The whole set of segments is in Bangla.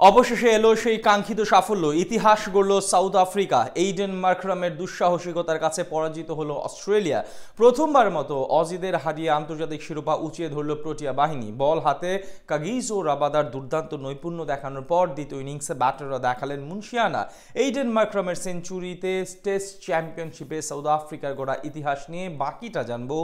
অবশেষে এলো সেই কাঙ্ক্ষিত সাফল্য। ইতিহাস গড়ল সাউথ আফ্রিকা। এইডেন মার্করামের দুঃসাহসিকতার কাছে পরাজিত হলো অস্ট্রেলিয়া। প্রথমবার মতো অজিদের হারিয়ে আন্তর্জাতিক শিরোপা উঁচিয়ে ধরল প্রোটিয়া বাহিনী। বল হাতে কাগিজ ও রাবাদার দুর্দান্ত নৈপুণ্য দেখানোর পর দ্বিতীয় ইনিংসে ব্যাটাররা দেখালেন মুনশিয়ানা। এইডেন মার্করামের সেঞ্চুরিতে টেস্ট চ্যাম্পিয়নশিপে সাউথ আফ্রিকার গড়া ইতিহাস নিয়ে বাকিটা জানবো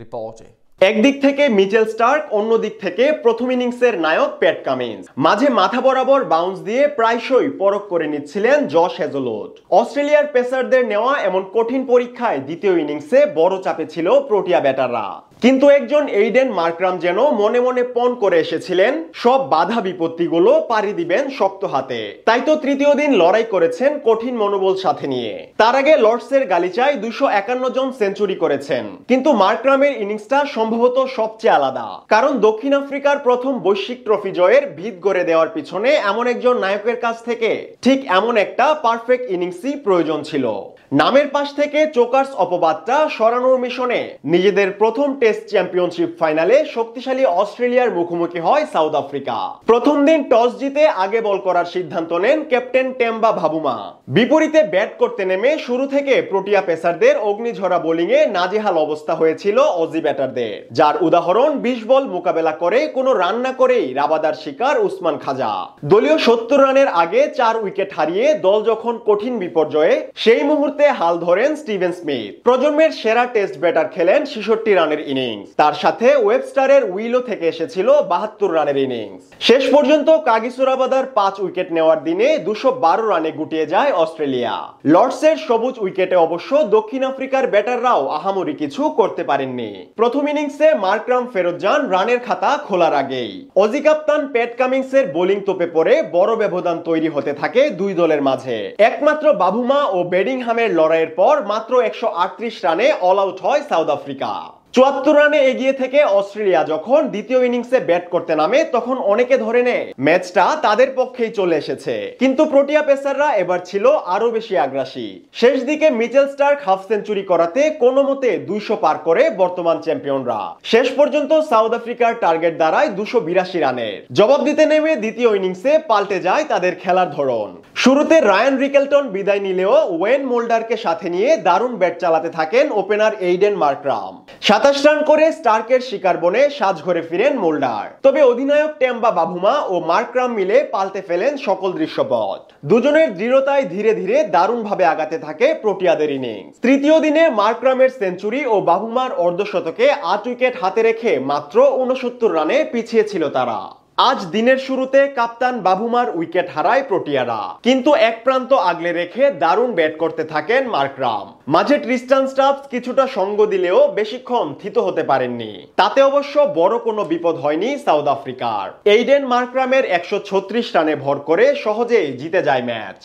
রিপোর্টে। একদিক থেকে মিচেল স্টার্ক, অন্য দিক থেকে প্রথম ইনিংসের নায়ক প্যাট কামিন্স। মাঝে মাথা বরাবর বাউন্স দিয়ে প্রায়শই পরখ করে নিচ্ছিলেন জশ হেজলউড। অস্ট্রেলিয়ার পেসারদের নেওয়া এমন কঠিন পরীক্ষায় দ্বিতীয় ইনিংসে বড় চাপে ছিল প্রোটিয়া ব্যাটাররা। কিন্তু একজন এইডেন মার্করাম যেন মনে মনে পণ করে এসেছিলেন সব বাধা বিপত্তিগুলো পাড়ি দিবেন শক্ত হাতে। তাই তো তৃতীয় দিন লড়াই করেছেন কঠিন মনোবল সাথে নিয়ে। তার আগে লর্ডসের গালিচায় 251 জন সেঞ্চুরি করেছেন। কিন্তু মার্করামের ইনিংসটা সম্ভবত সবচেয়ে আলাদা, কারণ দক্ষিণ আফ্রিকার প্রথম বৈশ্বিক ট্রফি জয়ের ভিত গড়ে দেওয়ার পিছনে এমন একজন নায়কের কাছ থেকে ঠিক এমন একটা পারফেক্ট ইনিংসই প্রয়োজন ছিল। নামের পাশ থেকে চোকার্স অপবাদটা সরানোর মিশনে নিজেদের প্রথম টেস্ট চ্যাম্পিয়নশিপ ফাইনালে শক্তিশালী অস্ট্রেলিয়ার মুখোমুখি হয় সাউথ আফ্রিকা। প্রথম দিন টস জিতে আগে বল করার সিদ্ধান্ত নেন ক্যাপ্টেন টেম্বা ভাবুমা। বিপরীতে ব্যাট করতে নেমে শুরু থেকে প্রোটিয়া পেসারদের অগ্নিঝরা বোলিং এ নাজেহাল অবস্থা হয়েছিল অজি ব্যাটারদের, যার উদাহরণ 20 বল মোকাবেলা করে কোনো রান না করেই রাবাদার শিকার উসমান খাজা। দলীয় 70 রানের আগে 4 উইকেট হারিয়ে দল যখন কঠিন বিপর্যয়ে, সেই মুহূর্তে হাল ধরেন স্টিভেন স্মিথ। প্রজন্মের সেরা টেস্ট ব্যাটার খেলেন 66 রানের ইনিংস। তার সাথে ওয়েবস্টারের উইলো থেকে এসেছিল 72 রানের ইনিংস। শেষ পর্যন্ত কাগিসো রাবাদার 5 উইকেট নেওয়ার দিনে 212 রানে গুটিয়ে যায় অস্ট্রেলিয়া। লর্ডসের সবুজ উইকেটে অবশ্য দক্ষিণ আফ্রিকার ব্যাটাররাও আহামরি কিছু করতে পারেননি। প্রথম ইনিংসে মার্করাম ফেরত যান রানের খাতা খোলার আগেই। অজি কাপ্তান প্যাট কামিন্সের বোলিং তোপে পড়ে বড় ব্যবধান তৈরি হতে থাকে দুই দলের মাঝে। একমাত্র বাভুমা ও বেডিংহামের লড়াইয়ের পর মাত্র 138 রানে অল আউট হয় সাউথ আফ্রিকা। 74 রানে এগিয়ে থেকে অস্ট্রেলিয়া যখন দ্বিতীয় ইনিংসে ব্যাট করতে নামে, তখন অনেকে ধরে নেয় ম্যাচটা তাদের পক্ষেই চলে এসেছে। কিন্তু প্রোটিয়া পেসাররা এবার ছিল আরো বেশি আগ্রাসী। শেষ দিকে মিচেল স্টার্ক হাফ সেঞ্চুরি করাতে কোনো মতে 200 পার করে বর্তমান চ্যাম্পিয়নরা। শেষ পর্যন্ত সাউথ আফ্রিকার টার্গেট দাঁড়ায় 282 রানের। জবাব দিতে নেমে দ্বিতীয় ইনিংসে পাল্টে যায় তাদের খেলার ধরন। শুরুতে রায়ান রিকেলটন বিদায় নিলেও ওয়েন মোল্ডারকে সাথে নিয়ে দারুণ ব্যাট চালাতে থাকেন ওপেনার এইডেন মার্করাম। 27 রান করে স্টার্কের শিকার বনে সাজঘরে ফিরেন মোল্ডার। তবে অধিনায়ক টেম্বা বাভুমা ও মার্করাম মিলে পাল্টে ফেলেন সকল দৃশ্যপট। দুজনের দৃঢ়তায় ধীরে ধীরে দারুণভাবে আগাতে থাকে প্রোটিয়াদের ইনিংস। তৃতীয় দিনে মার্করামের সেঞ্চুরি ও বাভুমার অর্ধশতকে 8 উইকেট হাতে রেখে মাত্র 69 রানে পিছিয়ে ছিল তারা। আজ দিনের শুরুতে কাপ্তান বাভুমার উইকেট হারায় প্রোটিয়ারা, কিন্তু এক প্রান্ত আগলে রেখে দারুণ ব্যাট করতে থাকেন মার্করাম। মাঝে ট্রিস্টান স্টাফস কিছুটা সঙ্গ দিলেও বেশিক্ষণ থিত হতে পারেননি। তাতে অবশ্য বড় কোনো বিপদ হয়নি সাউথ আফ্রিকার। এইডেন মার্করামের 136 রানে ভর করে সহজেই জিতে যায় ম্যাচ।